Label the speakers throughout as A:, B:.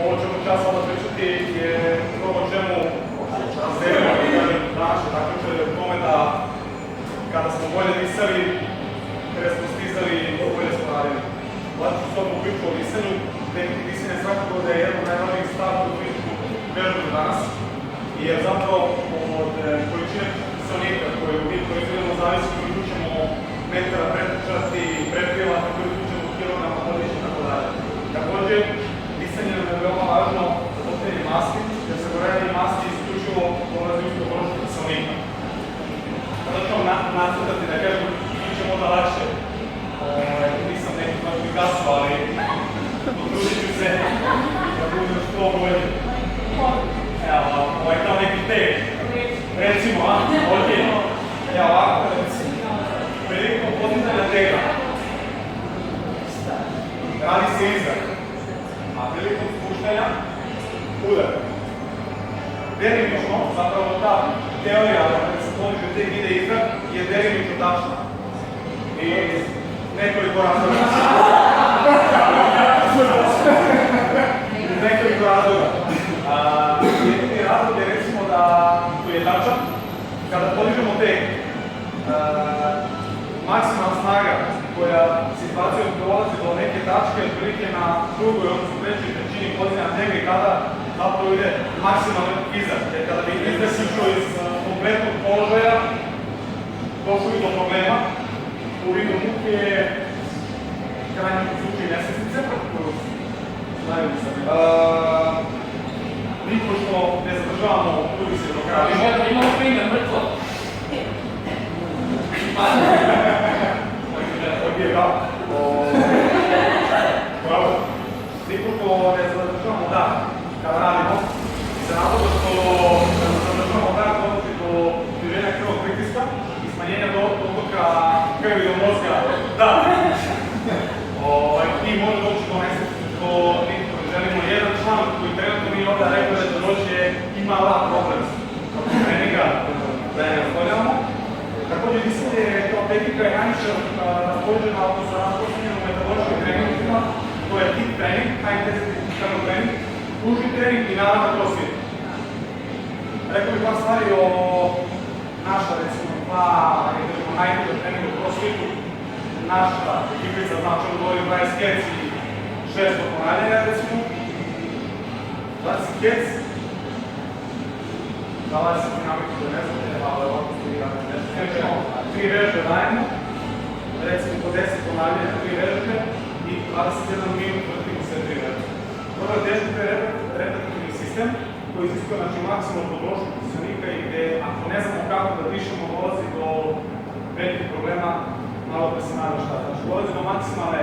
A: ovo ćemo čas sada pričati je to o čemu razdelimo današnje takmičenje u tome da kada smo bolje disali, kada smo stizali, bolje smo radili. Vlada ću s ovom priču o disanju, tehnika disanja svakako da je jedan od najvažnijih stavova u fizičku vežbu danas, jer zapravo od količine kiselnika koje mi proizvodimo zavisi koliko ćemo metara pretrčati, pretkriva, koliko ćemo kilograma podići i tako dalje. Također, disanje nam je veoma važno za topljenje masti, jer se gorevanje masti isključivo dolazi uz potrošnju kiselnika. Sada ću vam nacrtati da kažem, bit će možda lakše. Nisam neki baš Picasso, ali potrudit ću se da budem što bolje. Evo, ovo je kao neki tek. Recimo, a? Ok. Evo ovako, prilikom podizanja tega radi se izrak, a prilikom spuštanja udar. Delimično, zapravo ta teorija kada se podiže tek ide izrak je delimično tačna. I nekoliko razloga. Nekoliko razloga. Jedini razlog je recimo da koji je tačan, kada podižemo tek, maksimalna snaga koja situacijom dolazi do neke tačke otprilike na drugoj, odnosno trećoj trećini podizanja tega i kada zapravo ide maksimalno izrak. Jer kada bi izrak išao iz kompletnog položaja, došlo bi do problema u vidu muke, krajnjeg zvuči i nesvesnice, koju znaju li sam. Niko što ne zadržavamo ljudi se do kraja.
B: Imamo primjer, mrtvo.
A: Ok, da. Bravo. Niko što ne zadržavamo da kada radimo, se razloga što kada zadržavamo da dolazi do sniženja krvnog pritiska i smanjenja dotoka krvi do mozga. Da. I može doći do nesvesnice što nikako ne želimo. Jedan član koji trenutno mi ovdje rekao da će doći ima problem s treninga da je razvoljavamo. Također disanje kao tehnika je najviše raspoređena odnosno raspočinjena u metaboličkim treningima, to je HIIT trening, high intensity interval trening, kružni trening i naravno crossfit. Rekao bih par stvari o naša, recimo, najbolja treninga u crossfitu. Naša ekipica zna čemu govorim 20 kec i 600 ponavljanja, recimo. 20 kec, da vas se dinamiku da ne znate, ali ovako ste vi radili nešto. Nećemo 3 vežbe dajemo, recimo po 10 ponavljanja, 3 vežbe i 21 minut vrtimo sve 3 vežbe. Prvo je teško repetitivni sistem koji iziskuje maksimalnu potrošnju kiselnika i gde ako ne znamo kako da dišemo dolazi do velikih problema, malo da se nada šta. Znači dolazi do maksimalne,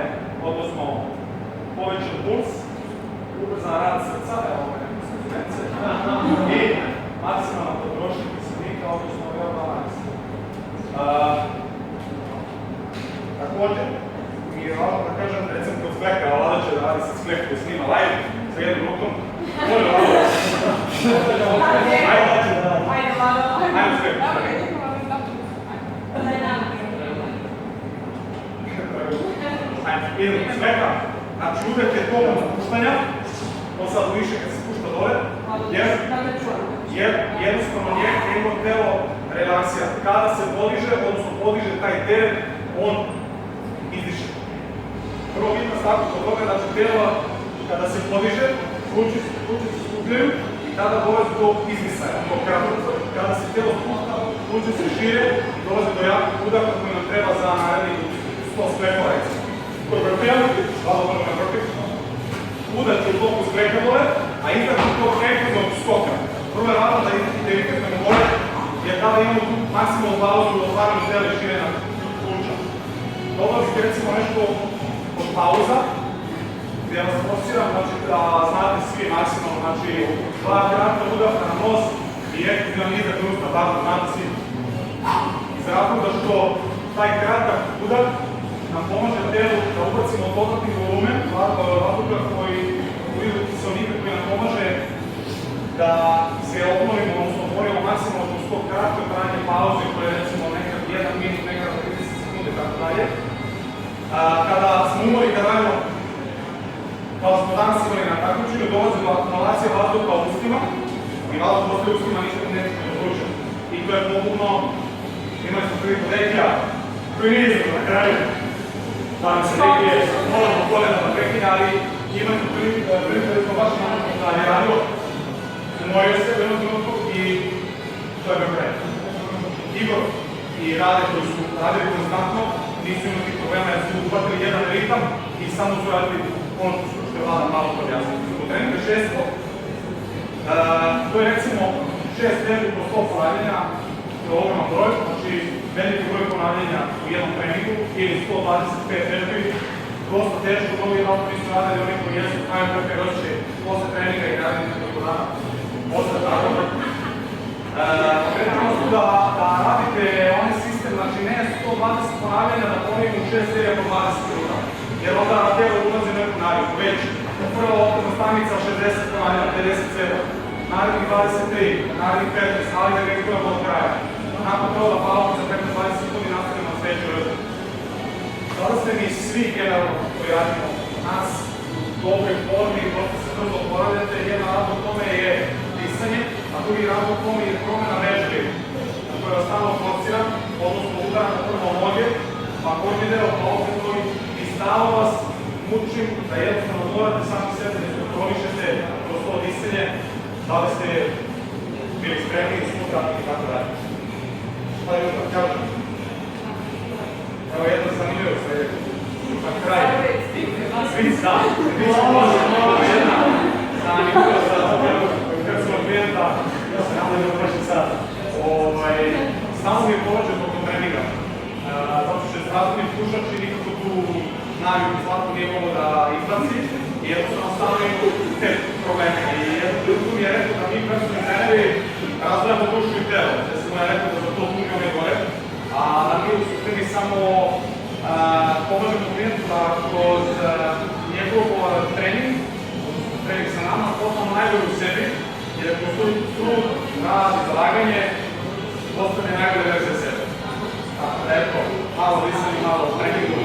A: odnosno povećan puls, ubrzan rad srca, evo ove neke suspense, i maksimalna potrošnja kiselnika, odnosno veoma balans. Također, mi je važno da kažem, recimo kod Spleka, a Vlada će da radi sa Splek koji snima live sa jednom rukom. Može Vlada? Ajde Vlada će da radi.
C: Ajde Vlada.
A: Ajde Splek. Idemo, Spleka. Znači uvek je tokom spuštanja, to sad više kad se spušta dole, jer jednostavno njegovo telo relaksija. Kada se podiže, odnosno podiže taj teret, on izdiše. Prvo bitna stavka kod toga da će telo, kada se podiže, plući se skupljaju i tada dolazi do izmisaja, do kratka. Kada se telo spušta, plući se šire i dolazi do jakog udaka koji nam treba za narednih 100 sprekova, recimo. Kod vrtijali, hvala možemo na vrti, udati u toku spreka dole, a izdati u tog nekog skoka. Prvo je važno da izdati delikatno gore, jer tada imamo tu maksimalnu pauzu do otvaranja tela i širenja pluća. Dolazite recimo nešto od pauza, gdje vas posiram, znači da znate svi maksimalno, znači 2 kratka udaka na nos i ekstenzivna izdak na usta, tako znate svi. Iz razloga što taj kratak udak nam pomaže telu da ubacimo dodatni volumen, vazduha koji u vidu kiselnika koji nam pomaže da se obnovimo, odnosno otvorimo maksimalno kroz to kratko trajanje pauze koje je recimo nekad 1 minut, nekad 30 sekunde, tako dalje. Kada smo umori, kad radimo kao što smo danas imali na takmičenju, dolazila akumulacija vazduha u ustima i vazduh postoje u ustima ništa neće ne dopušća. I to je pogubno, imali smo priliku Dekija, koji nije izgleda na kraju. Nadam se Dekije, molimo kolena da prekinja, ali imali smo priliku da smo baš namakon da je radio. Umorio se u jednom trenutku i to je bio kraj. Igor i Rade koji su radili konstantno, nisu imali tih problema jer su uhvatili jedan ritam i samo su radili ono što je Vlada malo podjasniti. U treningu je 600, to je recimo 6 težbi po 100 ponavljanja, to je ogroman broj, znači veliki broj ponavljanja u jednom treningu ili 125 težbi, dosta teško, mnogi jednostavno nisu radili, oni koji jesu znaju kako je osjećaj posle treninga i radili nekoliko dana posle tako. Pretimo su da radite onaj sistem, znači ne 120 ponavljanja da ponavljamo u 6 serija po 20 minuta, jer onda na telo ulazi neku naviku, već prva optimna stanica 60 ponavljanja, 57, narednih 23, narednih 15, ali da ga izgledamo od kraja. Nakon toga pauza za 15-20 sekundi nastavimo na sledeću vrstu. Sada ste mi svi generalno koji radimo nas u dobroj formi, dosta se brzo oporavljate, jedan razlog tome je disanje, a drugi razlog tome je promena vežbe na kojoj vas stalno forciram, odnosno udara na prvo noge, pa koji deo pa opet nogi i stalno vas mučim da jednostavno morate sami sebe da kontrolišete kroz to disanje, da li ste bili spremni sutra i tako dalje. Šta je još da kažem? Evo jedna zanimljiva sljedeća. Na kraju. Svi da. Mi smo možda jedna zanimljiva kad smo klijenta, ja se nadam da prošli sad. Stalno mi je poveđen tokom treninga. Zato što je zdravstveni pušač i nikako tu naviku slatko nije mogo da izbaci. I jednostavno stalno imamo te probleme. I jednom trenutku mi je rekao da mi personalni treneri razvijamo dušu i telo. Ja sam mu je rekao da za to pumio me gore. A da mi u suštini samo pomažemo klijentu da kroz njegov trening sa nama postamo najbolji u sebi, jer kroz trud, rad i zalaganje postane najbolje verzija sebe. Tako da eto, malo disanje, malo treningu.